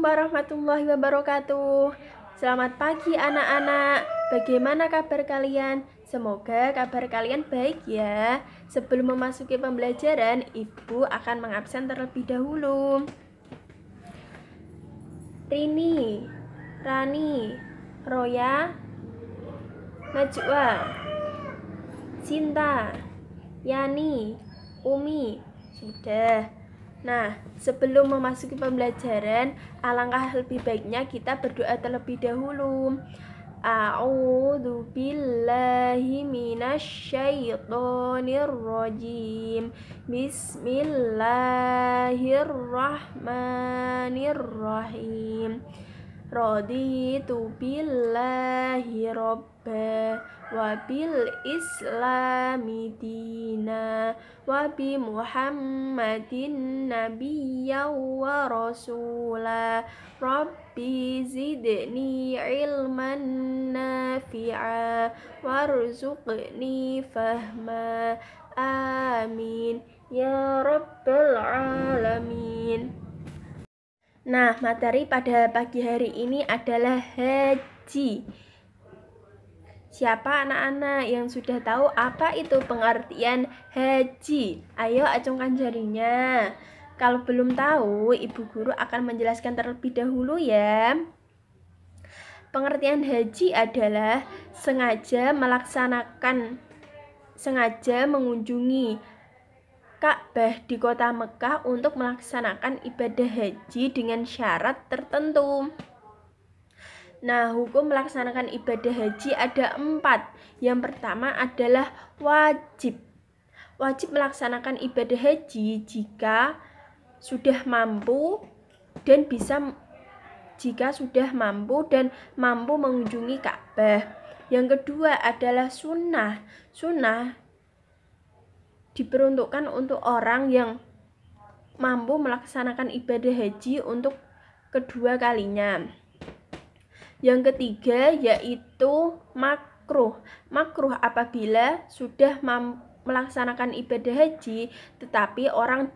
Assalamualaikum warahmatullahi wabarakatuh. Selamat pagi anak-anak. Bagaimana kabar kalian? Semoga kabar kalian baik ya. Sebelum memasuki pembelajaran, Ibu akan mengabsen terlebih dahulu. Rini, Rani, Roya, Najwa, Sinta, Yani, Umi. Sudah. Nah, sebelum memasuki pembelajaran, alangkah lebih baiknya kita berdoa terlebih dahulu. A'udzu billahi minasyaitonir rajim. Bismillahirrahmanirrahim. Raditu billahi robba wa bil islami dina wa bi muhammadin nabiyya wa rasula rabbi zidni ilman nafi'a warzuqni fahma amin ya rabbal alamin. Nah, materi pada pagi hari ini adalah haji. Siapa anak-anak yang sudah tahu apa itu pengertian haji? Ayo acungkan jarinya. Kalau belum tahu, Ibu Guru akan menjelaskan terlebih dahulu ya. Pengertian haji adalah sengaja mengunjungi Ka'bah di kota Mekah untuk melaksanakan ibadah haji dengan syarat tertentu. Nah, hukum melaksanakan ibadah haji ada 4. Yang pertama adalah wajib. Wajib melaksanakan ibadah haji jika sudah mampu dan mampu mengunjungi Ka'bah. Yang kedua adalah sunnah. Sunnah diperuntukkan untuk orang yang mampu melaksanakan ibadah haji untuk kedua kalinya. Yang ketiga yaitu makruh. Makruh apabila sudah melaksanakan ibadah haji tetapi orang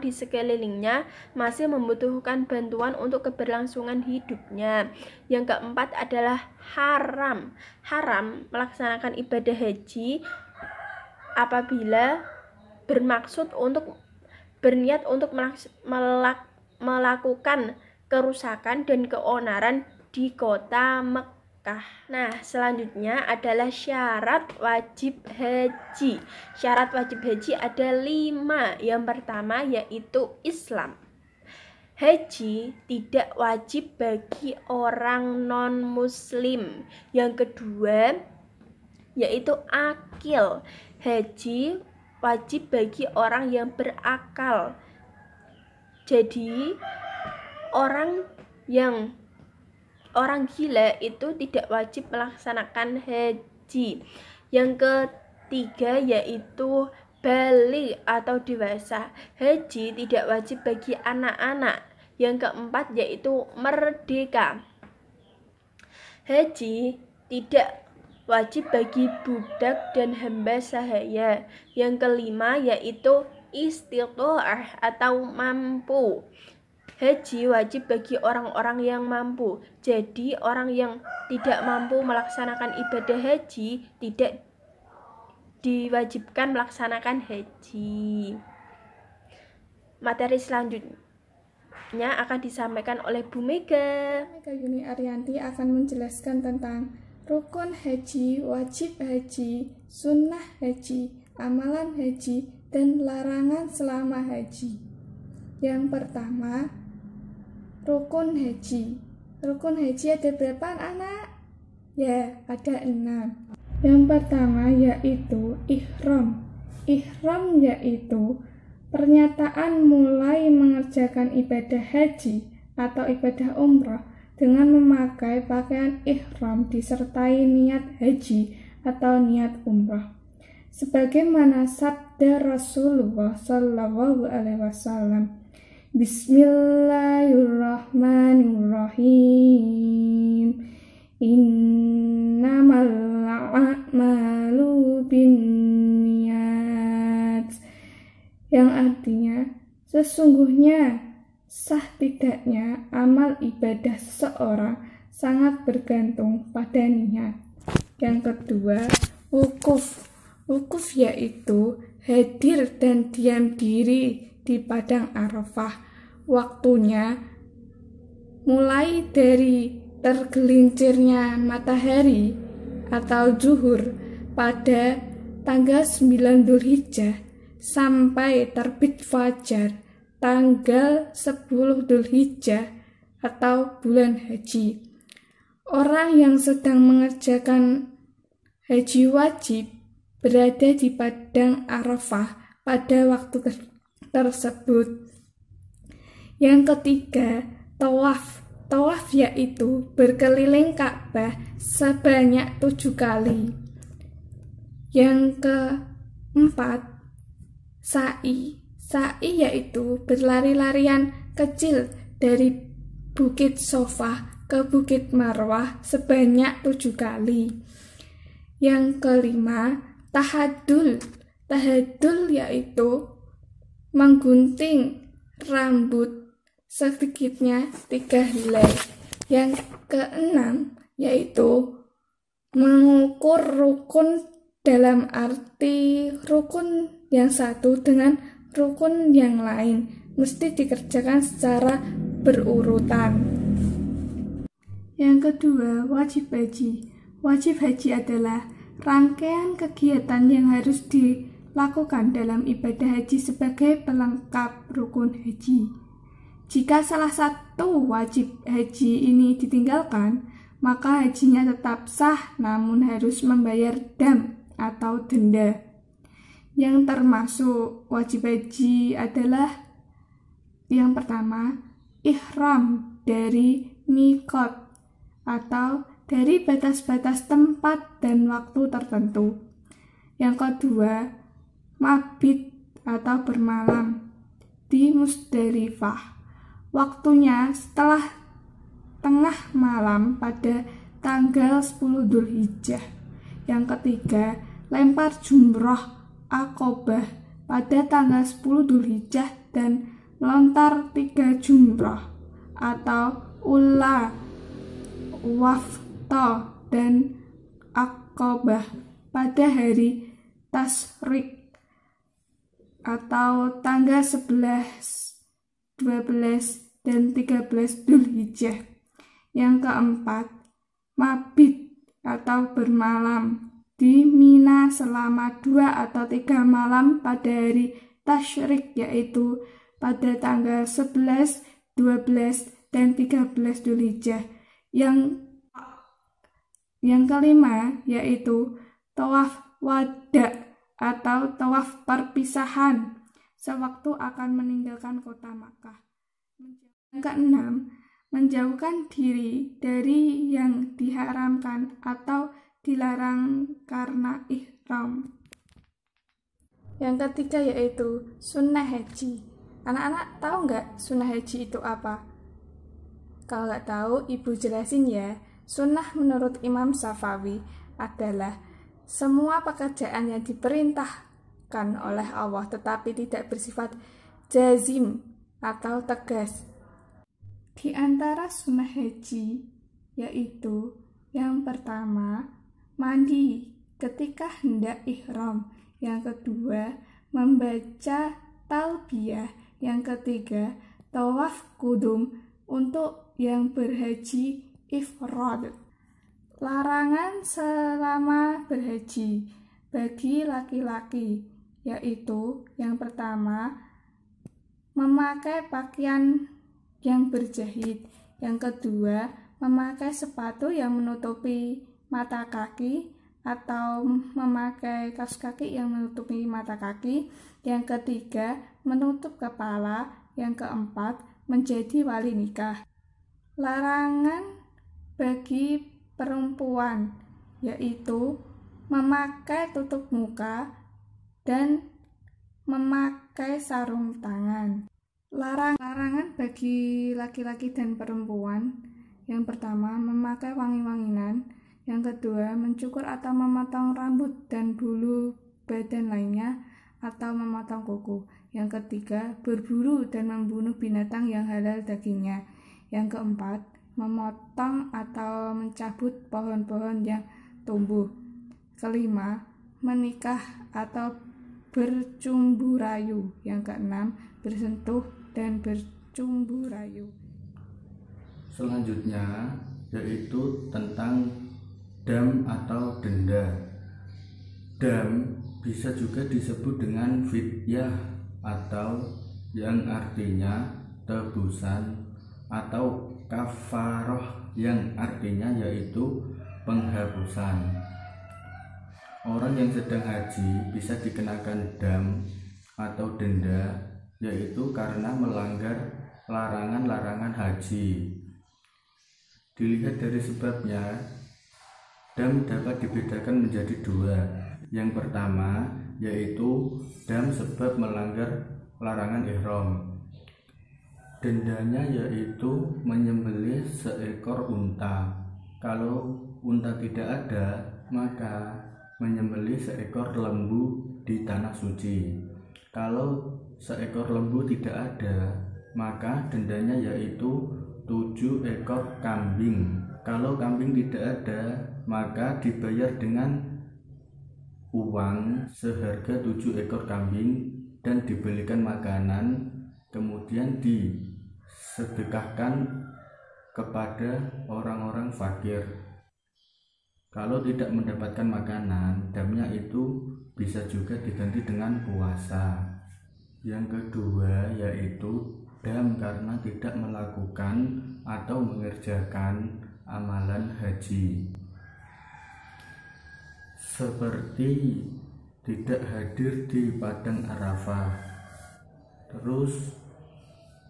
di sekelilingnya masih membutuhkan bantuan untuk keberlangsungan hidupnya. Yang keempat adalah haram. Haram melaksanakan ibadah haji apabila berniat untuk melakukan kerusakan dan keonaran di kota Mekah. Nah, selanjutnya adalah syarat wajib haji. Syarat wajib haji ada 5. Yang pertama yaitu Islam. Haji tidak wajib bagi orang non-muslim. Yang kedua yaitu akil. Haji wajib bagi orang yang berakal. Jadi orang gila itu tidak wajib melaksanakan haji. Yang ketiga yaitu baligh atau dewasa. Haji tidak wajib bagi anak-anak. Yang keempat yaitu merdeka. Haji tidak wajib bagi budak dan hamba sahaya. Yang kelima yaitu istita'ah atau mampu. Haji wajib bagi orang-orang yang mampu. Jadi orang yang tidak mampu melaksanakan ibadah haji tidak diwajibkan melaksanakan haji. Materi selanjutnya akan disampaikan oleh Bu Mega. Yuni Arianti akan menjelaskan tentang rukun haji, wajib haji, sunnah haji, amalan haji, dan larangan selama haji. Yang pertama, rukun haji. Rukun haji ada berapa anak? Ya, ada 6. Yang pertama yaitu ihram. Ihram yaitu pernyataan mulai mengerjakan ibadah haji atau ibadah umrah dengan memakai pakaian ihram disertai niat haji atau niat umrah. Sebagaimana sabda Rasulullah Shallallahu Alaihi Wasallam, Bismillahirrahmanirrahim. Innamal a'malu binniyat. Yang artinya sesungguhnya Sah tidaknya amal ibadah seseorang sangat bergantung pada niat. Yang kedua, wukuf. Wukuf yaitu hadir dan diam diri di padang Arafah. Waktunya mulai dari tergelincirnya matahari atau zuhur pada tanggal 9 Dzulhijjah sampai terbit fajar tanggal 10 Dzulhijjah atau bulan haji. Orang yang sedang mengerjakan haji wajib berada di padang Arafah pada waktu tersebut. Yang ketiga, tawaf. Tawaf yaitu berkeliling Ka'bah sebanyak 7 kali. Yang keempat, sa'i. Sa'i yaitu berlari-larian kecil dari Bukit Sofa ke Bukit Marwah sebanyak 7 kali. Yang kelima, tahadul. Tahadul yaitu menggunting rambut sedikitnya 3 helai. Yang keenam yaitu mengukur rukun dalam arti rukun yang satu dengan rukun yang lain mesti dikerjakan secara berurutan. Yang kedua, wajib haji. Wajib haji adalah rangkaian kegiatan yang harus dilakukan dalam ibadah haji sebagai pelengkap rukun haji. Jika salah satu wajib haji ini ditinggalkan, maka hajinya tetap sah namun harus membayar dam atau denda. Yang termasuk wajib haji adalah yang pertama, ihram dari miqat atau dari batas-batas tempat dan waktu tertentu. Yang kedua, mabit atau bermalam di Musdalifah. Waktunya setelah tengah malam pada tanggal 10 Dzulhijjah. Yang ketiga, lempar jumroh Aqobah pada tanggal 10 Dzulhijjah dan melontar 3 jumroh atau ula, wafta, dan Aqobah pada hari Tasyrik atau tanggal 11, 12, dan 13 Dzulhijjah. Yang keempat, mabit atau bermalam di Mina selama 2 atau 3 malam pada hari Tasyrik yaitu pada tanggal 11, 12, dan 13 Dzulhijjah. Yang kelima yaitu tawaf wada atau tawaf perpisahan sewaktu akan meninggalkan kota Makkah. Yang keenam, menjauhkan diri dari yang diharamkan atau dilarang karena ihram. Yang ketiga yaitu sunnah haji. Anak-anak tahu nggak sunnah haji itu apa? Kalau nggak tahu, ibu jelasin ya. Sunnah menurut Imam Syafi'i adalah semua pekerjaan yang diperintahkan oleh Allah tetapi tidak bersifat jazim atau tegas. Di antara sunnah haji yaitu yang pertama, mandi ketika hendak ihram. Yang kedua, membaca talbiyah. Yang ketiga, tawaf kudum untuk yang berhaji ifrad. Larangan selama berhaji bagi laki-laki yaitu yang pertama, memakai pakaian yang berjahit. Yang kedua, memakai sepatu yang menutupi mata kaki atau memakai kaos kaki yang menutupi mata kaki. Yang ketiga, menutup kepala. Yang keempat, menjadi wali nikah. Larangan bagi perempuan yaitu memakai tutup muka dan memakai sarung tangan. Larangan bagi laki-laki dan perempuan yang pertama, memakai wangi-wanginan. Yang kedua, mencukur atau memotong rambut dan bulu badan lainnya atau memotong kuku. Yang ketiga, berburu dan membunuh binatang yang halal dagingnya. Yang keempat, memotong atau mencabut pohon-pohon yang tumbuh. Kelima, menikah atau bercumbu rayu. Yang keenam, bersentuh dan bercumbu rayu. Selanjutnya yaitu tentang dam atau denda. Dam bisa juga disebut dengan fidyah atau yang artinya tebusan, atau kafaroh yang artinya yaitu penghapusan. Orang yang sedang haji bisa dikenakan dam atau denda, yaitu karena melanggar larangan-larangan haji. Dilihat dari sebabnya, dam dapat dibedakan menjadi dua. Yang pertama yaitu dam sebab melanggar larangan ihram. Dendanya yaitu menyembelih seekor unta. Kalau unta tidak ada, maka menyembelih seekor lembu di tanah suci. Kalau seekor lembu tidak ada, maka dendanya yaitu 7 ekor kambing. Kalau kambing tidak ada, maka dibayar dengan uang seharga 7 ekor kambing dan dibelikan makanan, kemudian disedekahkan kepada orang-orang fakir. Kalau tidak mendapatkan makanan, damnya itu bisa juga diganti dengan puasa. Yang kedua yaitu dam karena tidak melakukan atau mengerjakan amalan haji, seperti tidak hadir di padang Arafah, terus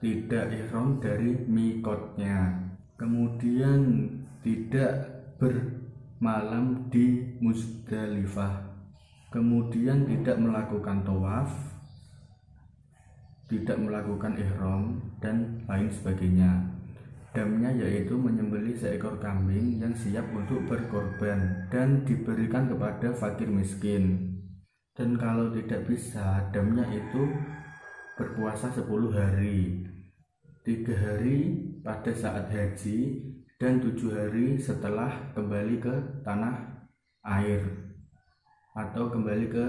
tidak ihram dari mikotnya, kemudian tidak bermalam di Muzdalifah, kemudian tidak melakukan tawaf, tidak melakukan ihram, dan lain sebagainya. Damnya yaitu menyembelih seekor kambing yang siap untuk berkorban dan diberikan kepada fakir miskin. Dan kalau tidak bisa, damnya itu berpuasa 10 hari, 3 hari pada saat haji dan 7 hari setelah kembali ke tanah air atau kembali ke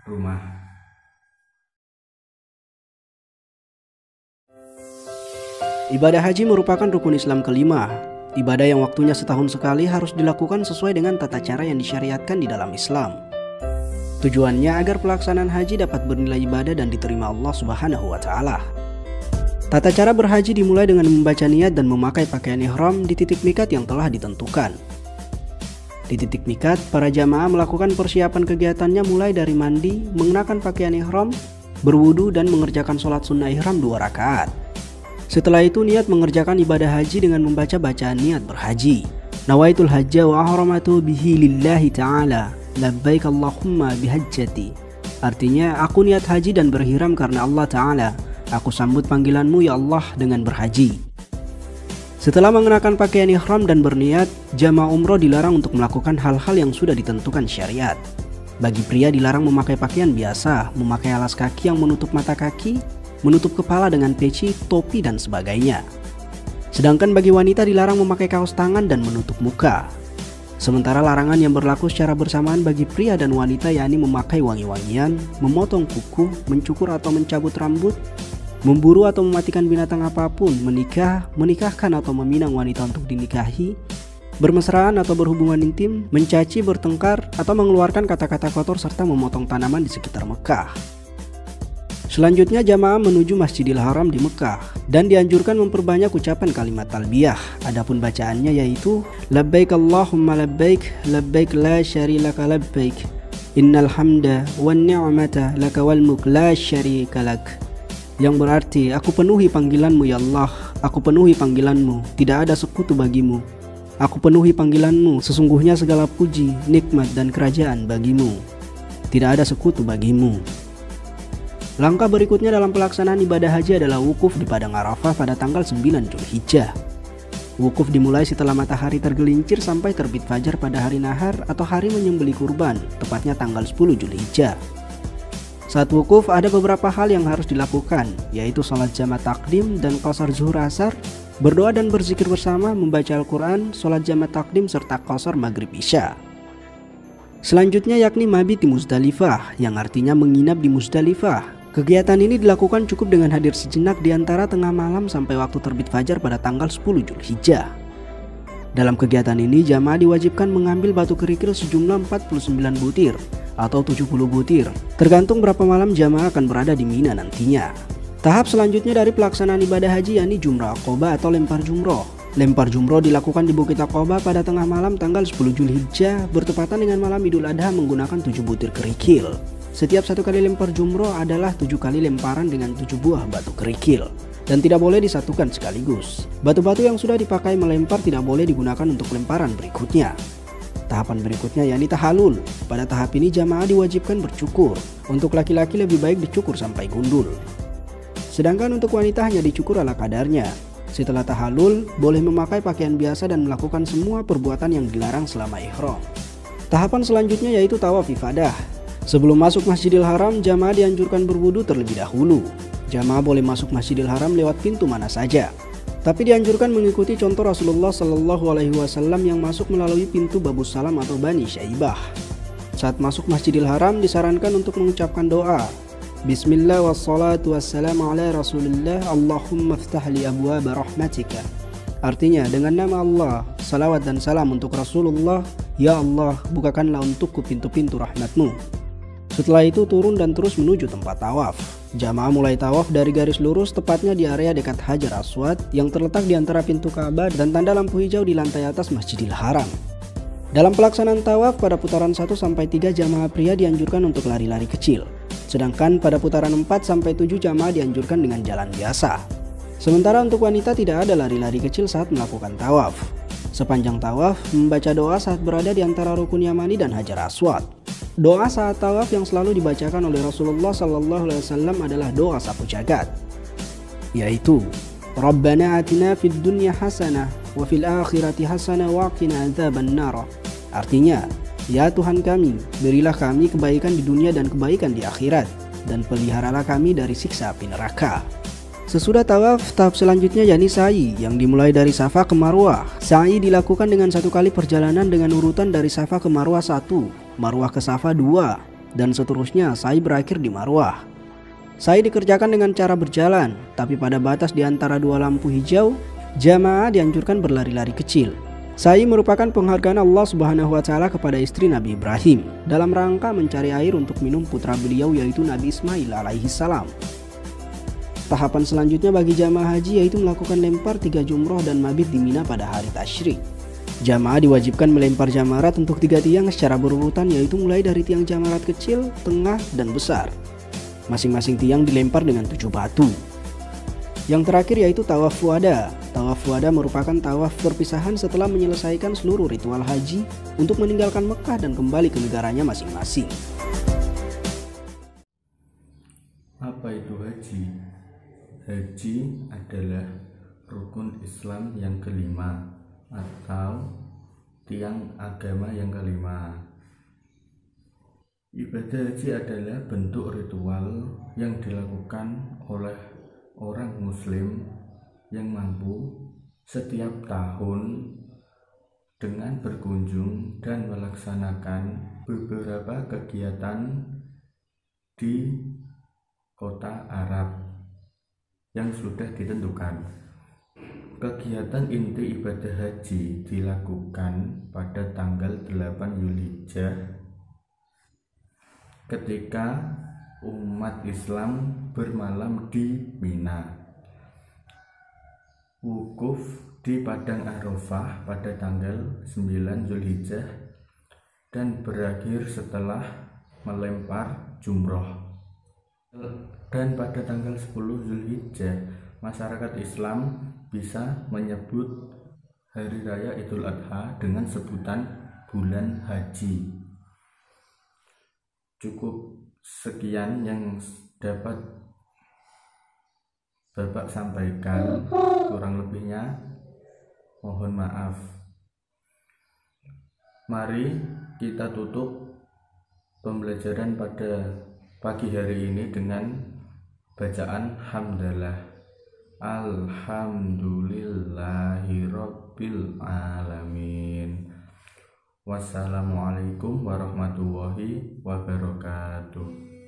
rumah. Ibadah haji merupakan rukun Islam kelima. Ibadah yang waktunya setahun sekali harus dilakukan sesuai dengan tata cara yang disyariatkan di dalam Islam. Tujuannya agar pelaksanaan haji dapat bernilai ibadah dan diterima Allah Subhanahu wa Ta'ala. Tata cara berhaji dimulai dengan membaca niat dan memakai pakaian ihram di titik mikat yang telah ditentukan. Di titik mikat, para jamaah melakukan persiapan kegiatannya mulai dari mandi, mengenakan pakaian ihram, berwudu, dan mengerjakan sholat sunnah ihram 2 rakaat. Setelah itu niat mengerjakan ibadah haji dengan membaca bacaan niat berhaji. Nawaitul hajja wa ahramatu bihi lillahi ta'ala, labbaik Allahumma bihajjati. Artinya, aku niat haji dan berhiram karena Allah Ta'ala. Aku sambut panggilanmu ya Allah dengan berhaji. Setelah mengenakan pakaian ihram dan berniat, jamaah umroh dilarang untuk melakukan hal-hal yang sudah ditentukan syariat. Bagi pria dilarang memakai pakaian biasa, memakai alas kaki yang menutup mata kaki, menutup kepala dengan peci, topi, dan sebagainya. Sedangkan bagi wanita dilarang memakai kaos tangan dan menutup muka. Sementara larangan yang berlaku secara bersamaan bagi pria dan wanita yakni memakai wangi-wangian, memotong kuku, mencukur atau mencabut rambut, memburu atau mematikan binatang apapun, menikahkan atau meminang wanita untuk dinikahi, bermesraan atau berhubungan intim, mencaci, bertengkar, atau mengeluarkan kata-kata kotor serta memotong tanaman di sekitar Mekah. Selanjutnya jamaah menuju Masjidil Haram di Mekah dan dianjurkan memperbanyak ucapan kalimat talbiyah. Adapun bacaannya yaitu labbaik Allahumma labbaik, labbaik la syarika labbaik, innal hamda wan ni'mata laka wal mulk la syarika lak. Yang berarti, aku penuhi panggilanmu ya Allah, aku penuhi panggilanmu, tidak ada sekutu bagimu. Aku penuhi panggilanmu, sesungguhnya segala puji, nikmat dan kerajaan bagimu. Tidak ada sekutu bagimu. Langkah berikutnya dalam pelaksanaan ibadah haji adalah wukuf di Padang Arafah pada tanggal 9 Zulhijjah. Wukuf dimulai setelah matahari tergelincir sampai terbit fajar pada hari nahar atau hari menyembelih kurban, tepatnya tanggal 10 Zulhijjah. Saat wukuf ada beberapa hal yang harus dilakukan, yaitu sholat jamaah takdim dan qasar zuhur asar, berdoa dan berzikir bersama, membaca Al-Quran, sholat jamaah takdim serta qasar maghrib isya. Selanjutnya yakni mabit di Muzdalifah, yang artinya menginap di Muzdalifah. Kegiatan ini dilakukan cukup dengan hadir sejenak di antara tengah malam sampai waktu terbit fajar pada tanggal 10 Zulhijjah. Dalam kegiatan ini jamaah diwajibkan mengambil batu kerikil sejumlah 49 butir atau 70 butir, tergantung berapa malam jamaah akan berada di Mina nantinya. Tahap selanjutnya dari pelaksanaan ibadah haji yakni jumrah aqobah atau lempar jumroh. Lempar jumroh dilakukan di Bukit Aqobah pada tengah malam tanggal 10 Zulhijjah bertepatan dengan malam Idul Adha menggunakan 7 butir kerikil. Setiap satu kali lempar jumroh adalah 7 kali lemparan dengan 7 buah batu kerikil dan tidak boleh disatukan sekaligus. Batu-batu yang sudah dipakai melempar tidak boleh digunakan untuk lemparan berikutnya. Tahapan berikutnya yakni tahalul. Pada tahap ini jamaah diwajibkan bercukur. Untuk laki-laki lebih baik dicukur sampai gundul. Sedangkan untuk wanita hanya dicukur ala kadarnya. Setelah tahalul, boleh memakai pakaian biasa dan melakukan semua perbuatan yang dilarang selama ihram. Tahapan selanjutnya yaitu tawaf ifadah. Sebelum masuk Masjidil Haram, jamaah dianjurkan berwudu terlebih dahulu. Jamaah boleh masuk Masjidil Haram lewat pintu mana saja, tapi dianjurkan mengikuti contoh Rasulullah Shallallahu Alaihi Wasallam yang masuk melalui pintu Babus Salam atau Bani Syaibah. Saat masuk Masjidil Haram disarankan untuk mengucapkan doa, Bismillah wassalatu wassalamu ala Rasulillah, Allahumma ftah li abwaba rahmatika. Artinya, dengan nama Allah, salawat dan salam untuk Rasulullah, ya Allah, bukakanlah untukku pintu-pintu rahmatmu. Setelah itu turun dan terus menuju tempat tawaf. Jamaah mulai tawaf dari garis lurus tepatnya di area dekat Hajar Aswad yang terletak di antara pintu Ka'bah dan tanda lampu hijau di lantai atas Masjidil Haram. Dalam pelaksanaan tawaf pada putaran 1-3 jamaah pria dianjurkan untuk lari-lari kecil. Sedangkan pada putaran 4-7 jamaah dianjurkan dengan jalan biasa. Sementara untuk wanita tidak ada lari-lari kecil saat melakukan tawaf. Sepanjang tawaf membaca doa saat berada di antara Rukun Yamani dan Hajar Aswad. Doa saat tawaf yang selalu dibacakan oleh Rasulullah SAW adalah doa sapu jagat, yaitu Rabbana atina fid dunya hasanah wa fil akhirati hasanah wa qina adzabannar. Artinya, ya Tuhan kami, berilah kami kebaikan di dunia dan kebaikan di akhirat, dan peliharalah kami dari siksa api neraka. Sesudah tawaf, tahap selanjutnya yakni sa'i yang dimulai dari Safa ke Marwah. Sa'i dilakukan dengan 1 kali perjalanan dengan urutan dari Safa ke Marwah 1, Marwah ke Safa 2, dan seterusnya sa'i berakhir di Marwah. Sa'i dikerjakan dengan cara berjalan, tapi pada batas di antara 2 lampu hijau, jamaah dianjurkan berlari-lari kecil. Sa'i merupakan penghargaan Allah Subhanahu wa Ta'ala kepada istri Nabi Ibrahim dalam rangka mencari air untuk minum putra beliau yaitu Nabi Ismail alaihi salam. Tahapan selanjutnya bagi jamaah haji yaitu melakukan lempar 3 jumroh dan mabit di Mina pada hari tasyrik. Jamaah diwajibkan melempar jamarat untuk 3 tiang secara berurutan yaitu mulai dari tiang jamarat kecil, tengah, dan besar. Masing-masing tiang dilempar dengan 7 batu. Yang terakhir yaitu tawaf wada. Tawaf wada merupakan tawaf perpisahan setelah menyelesaikan seluruh ritual haji untuk meninggalkan Mekah dan kembali ke negaranya masing-masing. Apa itu haji? Haji adalah rukun Islam yang kelima atau tiang agama yang kelima. Ibadah haji adalah bentuk ritual yang dilakukan oleh orang muslim yang mampu setiap tahun dengan berkunjung dan melaksanakan beberapa kegiatan di kota Arab yang sudah ditentukan. Kegiatan inti ibadah haji dilakukan pada tanggal 8 Zulhijjah ketika umat Islam bermalam di Mina, wukuf di Padang Arafah pada tanggal 9 Zulhijjah dan berakhir setelah melempar jumroh. Dan pada tanggal 10 Zulhijjah masyarakat Islam bisa menyebut Hari Raya Idul Adha dengan sebutan bulan haji. Cukup sekian yang dapat Bapak sampaikan, kurang lebihnya mohon maaf. Mari kita tutup pembelajaran pada pagi hari ini dengan bacaan hamdalah. Alhamdulillahirabbil alamin. Wassalamualaikum warahmatullahi wabarakatuh.